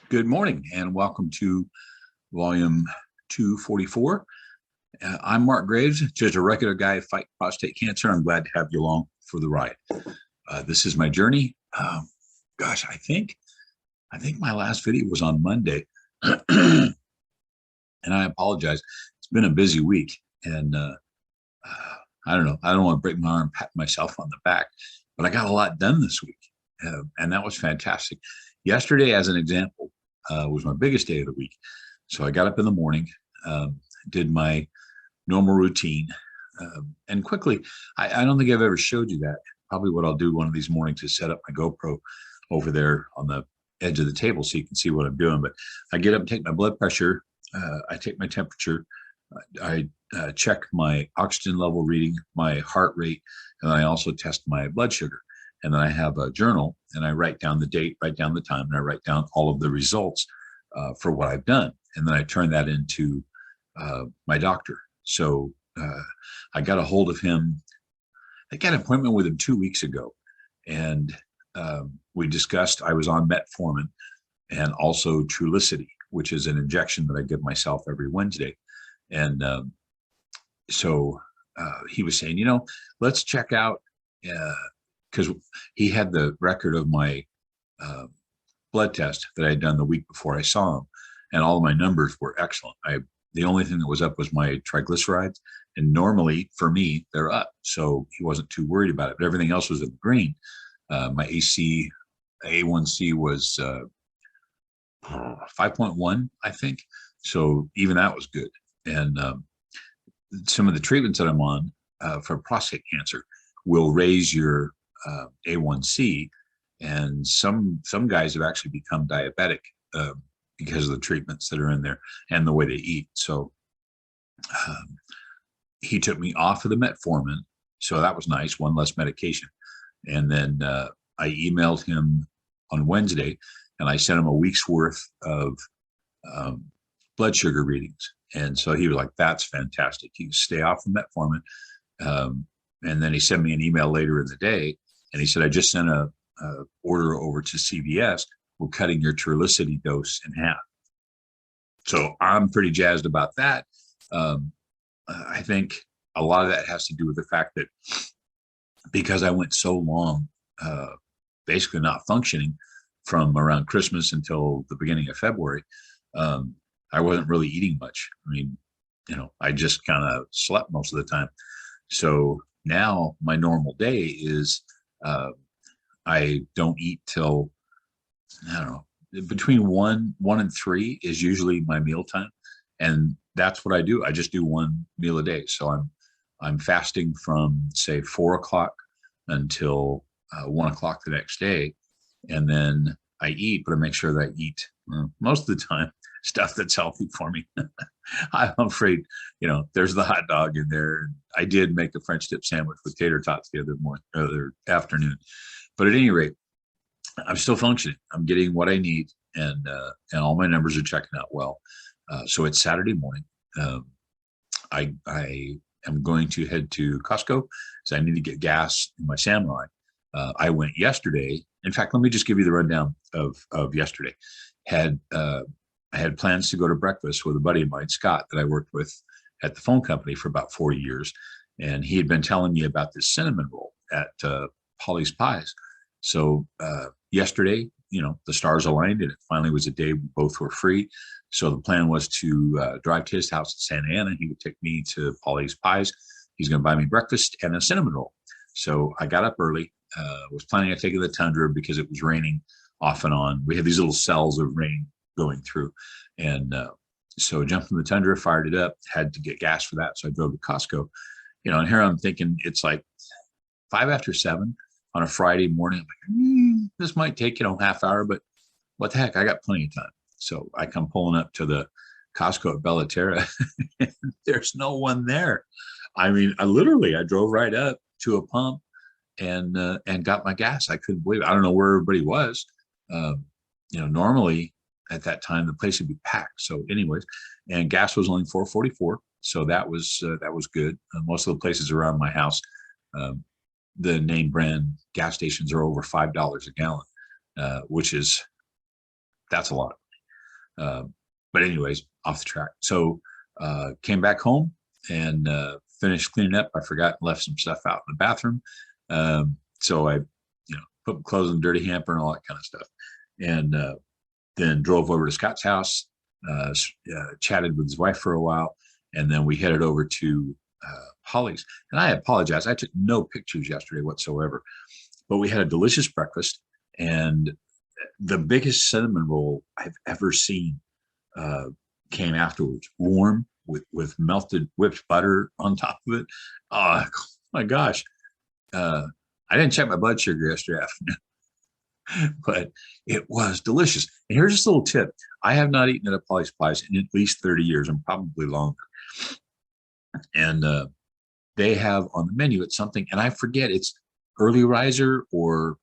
Good morning and welcome to volume 244. I'm Mark Graves, just a regular guy fighting prostate cancer. I'm glad to have you along for the ride. This is my journey. Gosh, I think my last video was on Monday, and I apologize. It's been a busy week, and I don't know. I don't want to break my arm, pat myself on the back, but I got a lot done this week, and that was fantastic. Yesterday, as an example, was my biggest day of the week. So I got up in the morning, did my normal routine, and quickly, I don't think I've ever showed you that. Probably what I'll do one of these mornings is set up my GoPro over there on the edge of the table so you can see what I'm doing. But I get up and take my blood pressure, I take my temperature, I check my oxygen level reading, my heart rate, and I also test my blood sugar. And then I have a journal and I write down the date, write down the time, and I write down all of the results for what I've done. And then I turn that into my doctor. So I got a hold of him. I got an appointment with him 2 weeks ago. And we discussed, I was on metformin and also Trulicity, which is an injection that I give myself every Wednesday. And so he was saying, let's check out, because he had the record of my blood test that I had done the week before I saw him, and all of my numbers were excellent. The only thing that was up was my triglycerides, and normally for me they're up, so he wasn't too worried about it. But everything else was in green. My A1C was 5.1, I think. So even that was good. And some of the treatments that I'm on for prostate cancer will raise your A1C, and some guys have actually become diabetic because of the treatments that are in there and the way they eat. So he took me off of the metformin, so that was nice, one less medication. And then I emailed him on Wednesday, and I sent him a week's worth of blood sugar readings. And so he was like, "That's fantastic. You can stay off of metformin." And then he sent me an email later in the day, and he said, "I just sent a order over to CVS. We're cutting your Trulicity dose in half." So I'm pretty jazzed about that. I think a lot of that has to do with the fact that because I went so long, basically not functioning from around Christmas until the beginning of February, I wasn't really eating much. I mean, I just kind of slept most of the time. So now my normal day is I don't eat till, I don't know, between one and 3 is usually my meal time, and that's what I do. I just do one meal a day. So I'm fasting from, say, 4 o'clock until 1 o'clock the next day, and then I eat, but I make sure that I eat most of the time stuff that's healthy for me. I'm afraid, there's the hot dog in there. I did make a French dip sandwich with tater tots the other afternoon. But at any rate, I'm still functioning. I'm getting what I need, and all my numbers are checking out well. So it's Saturday morning. I am going to head to Costco because I need to get gas in my Samurai. I went yesterday. In fact, let me just give you the rundown of yesterday. I had plans to go to breakfast with a buddy of mine, Scott, that I worked with at the phone company for about 4 years. And he had been telling me about this cinnamon roll at Polly's Pies. So yesterday, the stars aligned, and it finally was a day we both were free. So the plan was to drive to his house in Santa Ana. He would take me to Polly's Pies. He's going to buy me breakfast and a cinnamon roll. So I got up early, was planning on taking the Tundra because it was raining off and on. We had these little cells of rain going through. And so I jumped in the Tundra, fired it up, had to get gas for that. So I drove to Costco, and here I'm thinking it's like 5 after 7 on a Friday morning. I'm like, this might take, half hour, but what the heck? I got plenty of time. So I come pulling up to the Costco at Bellaterra. And there's no one there. I mean, I drove right up to a pump and got my gas. I couldn't believe it. I don't know where everybody was. Normally at that time the place would be packed. So anyways, and gas was only $4.44. So that was good. Most of the places around my house, the name brand gas stations are over $5 a gallon, which is, that's a lot. Uh, but anyways, off the track. So came back home and finished cleaning up. I forgot and left some stuff out in the bathroom. So I, put clothes in the dirty hamper and all that kind of stuff. And then drove over to Scott's house, chatted with his wife for a while, and then we headed over to Holly's. And I apologize, I took no pictures yesterday whatsoever, but we had a delicious breakfast, and the biggest cinnamon roll I've ever seen came afterwards, warm with melted whipped butter on top of it. Oh my gosh. I didn't check my blood sugar yesterday afternoon, but it was delicious. And here's just a little tip. I have not eaten at a Polly's Pies in at least 30 years and probably longer. And they have on the menu, it's something, and I forget, it's early riser or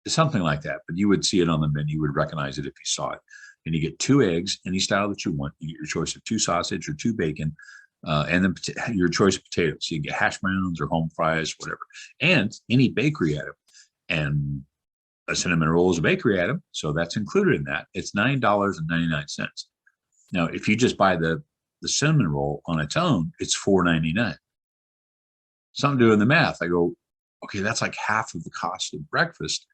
something like that, but you would see it on the menu. You would recognize it if you saw it. And you get 2 eggs, any style that you want. You get your choice of 2 sausage or 2 bacon, and then your choice of potatoes. So you get hash browns or home fries, whatever, and any bakery item. And a cinnamon roll is a bakery item, so that's included in that. It's $9.99. Now, if you just buy the cinnamon roll on its own, it's $4.99. So I'm doing the math. I go, okay, that's like half of the cost of breakfast.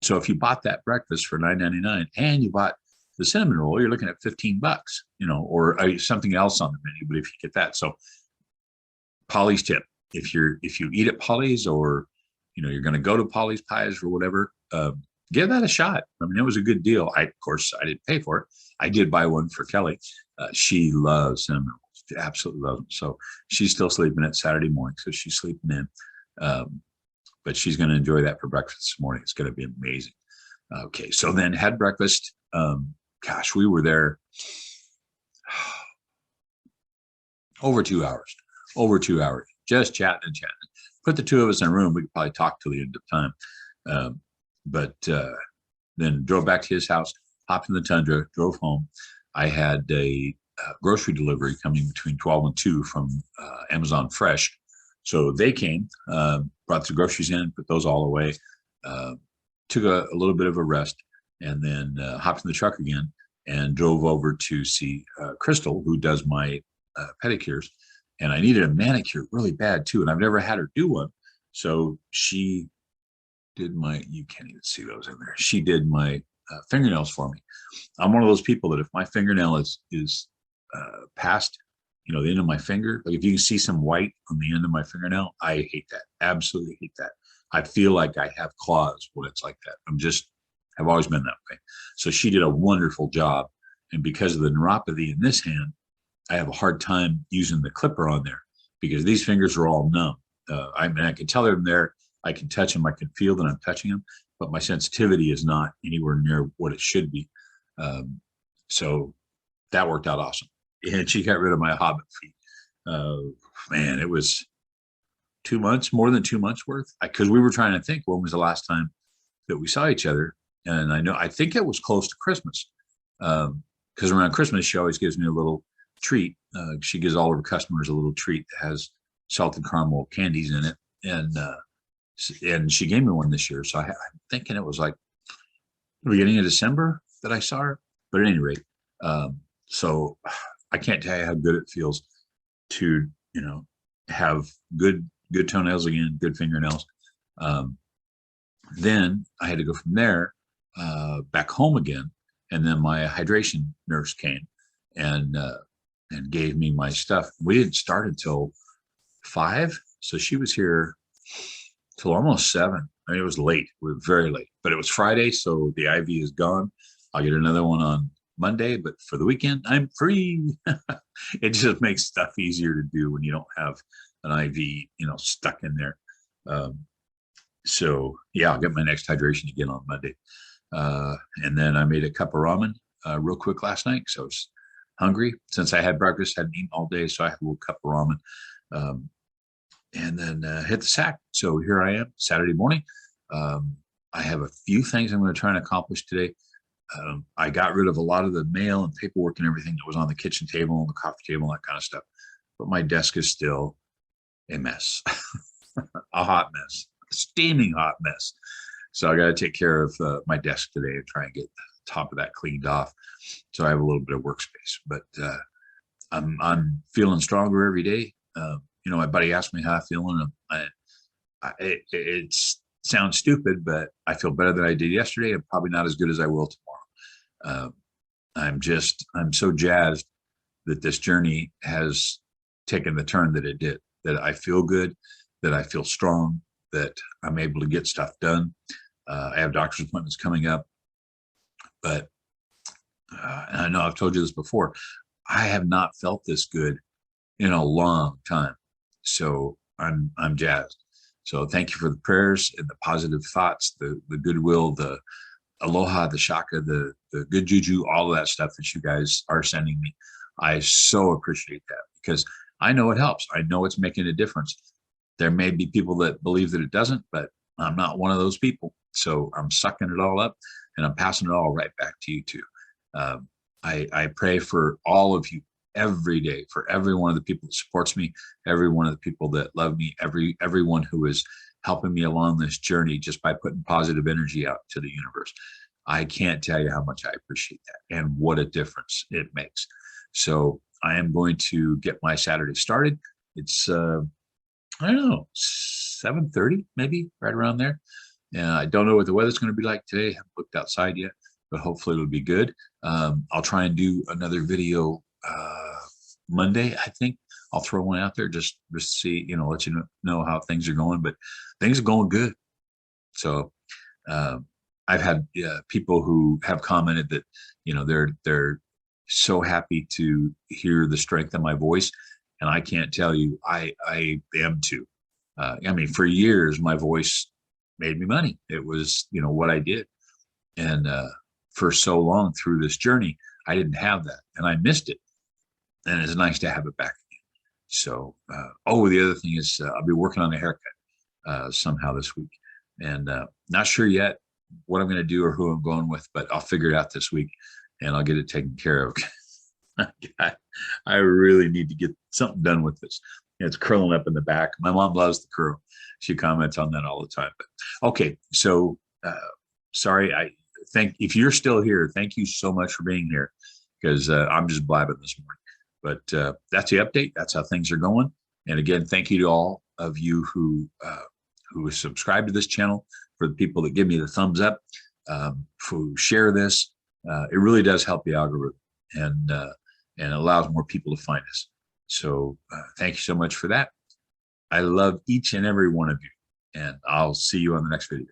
So if you bought that breakfast for $9.99 and you bought the cinnamon roll, you're looking at $15, or something else on the menu. But if you get that, so Polly's tip: if you eat at Polly's, or you're going to go to Polly's Pies or whatever, give that a shot. I mean, it was a good deal. Of course, I didn't pay for it. I did buy one for Kelly. She loves cinnamon rolls. She absolutely loves them. So she's still sleeping at Saturday morning, so she's sleeping in. But she's going to enjoy that for breakfast this morning. It's going to be amazing. Okay, so then had breakfast. Gosh, we were there over 2 hours, just chatting and chatting. Put the 2 of us in a room, we could probably talk till the end of time. But then drove back to his house, hopped in the Tundra, drove home. I had a grocery delivery coming between 12 and 2 from Amazon Fresh. So they came, brought the groceries in, put those all away, took a little bit of a rest, and then hopped in the truck again and drove over to see Crystal, who does my pedicures. And I needed a manicure really bad too, and I've never had her do one. So she did you can't even see those in there. She did my fingernails for me. I'm one of those people that if my fingernail is past, the end of my finger, like if you can see some white on the end of my fingernail, I hate that. Absolutely hate that. I feel like I have claws when it's like that. I've always been that way. So she did a wonderful job. And because of the neuropathy in this hand, I have a hard time using the clipper on there because these fingers are all numb. I can tell they're there. I can touch them. I can feel that I'm touching them, but my sensitivity is not anywhere near what it should be. So that worked out awesome. And she got rid of my hobbit feet. Man, it was 2 months, more than 2 months worth. Because we were trying to think when was the last time that we saw each other. And I think it was close to Christmas. Because around Christmas, she always gives me a little treat. She gives all of her customers a little treat that has salted caramel candies in it. And she gave me one this year. So I'm thinking it was like the beginning of December that I saw her. But at any rate, so I can't tell you how good it feels to, have good toenails again, good fingernails. Then I had to go from there back home again. And then my hydration nurse came and gave me my stuff. We didn't start until 5. So she was here till almost 7. I mean, it was late. We were very late, but it was Friday. So the IV is gone. I'll get another one on Monday, but for the weekend, I'm free. It just makes stuff easier to do when you don't have an IV, stuck in there. So yeah, I'll get my next hydration again on Monday. And then I made a cup of ramen real quick last night. So I was hungry since I had breakfast, hadn't eaten all day. So I had a little cup of ramen, and then hit the sack. So here I am Saturday morning. I have a few things I'm going to try and accomplish today. I got rid of a lot of the mail and paperwork and everything that was on the kitchen table and the coffee table, and that kind of stuff. But my desk is still a mess, a hot mess, a steaming hot mess. So I got to take care of my desk today and try and get top of that cleaned off, so I have a little bit of workspace. But I'm feeling stronger every day. You know, my buddy asked me how I'm feeling. It sounds stupid, but I feel better than I did yesterday, and probably not as good as I will tomorrow. I'm so jazzed that this journey has taken the turn that it did, that I feel good, that I feel strong, that I'm able to get stuff done. I have doctor's appointments coming up, but and I know I've told you this before, I have not felt this good in a long time. So I'm jazzed. So thank you for the prayers and the positive thoughts, the goodwill, the aloha, the shaka, the good juju, all of that stuff that you guys are sending me. I so appreciate that, because I know it helps. I know it's making a difference. There may be people that believe that it doesn't, but I'm not one of those people. So I'm sucking it all up, and I'm passing it all right back to you too. I pray for all of you every day, for every one of the people that supports me, every one of the people that love me, everyone who is helping me along this journey just by putting positive energy out to the universe. I can't tell you how much I appreciate that and what a difference it makes. So I am going to get my Saturday started. It's I don't know, 7:30 maybe, right around there. And I don't know what the weather's going to be like today. I haven't looked outside yet, but hopefully it'll be good. I'll try and do another video Monday. I think I'll throw one out there just to see, you know, let you know how things are going. But things are going good. So I've had people who have commented that, you know, they're so happy to hear the strength of my voice, and I can't tell you, I am too. I mean, for years my voice made me money. It was, you know, what I did, and for so long through this journey, I didn't have that, and I missed it, and it's nice to have it back again. So, oh, the other thing is I'll be working on a haircut somehow this week, and not sure yet what I'm going to do or who I'm going with, but I'll figure it out this week, and I'll get it taken care of. I really need to get something done with this. It's curling up in the back. My mom loves the curl. She comments on that all the time. But okay, so sorry. If you're still here, thank you so much for being here, because I'm just blabbing this morning. But that's the update. That's how things are going. And again, thank you to all of you who subscribe to this channel, for the people that give me the thumbs up, who share this. It really does help the algorithm, and allows more people to find us. So thank you so much for that. I love each and every one of you, and I'll see you on the next video.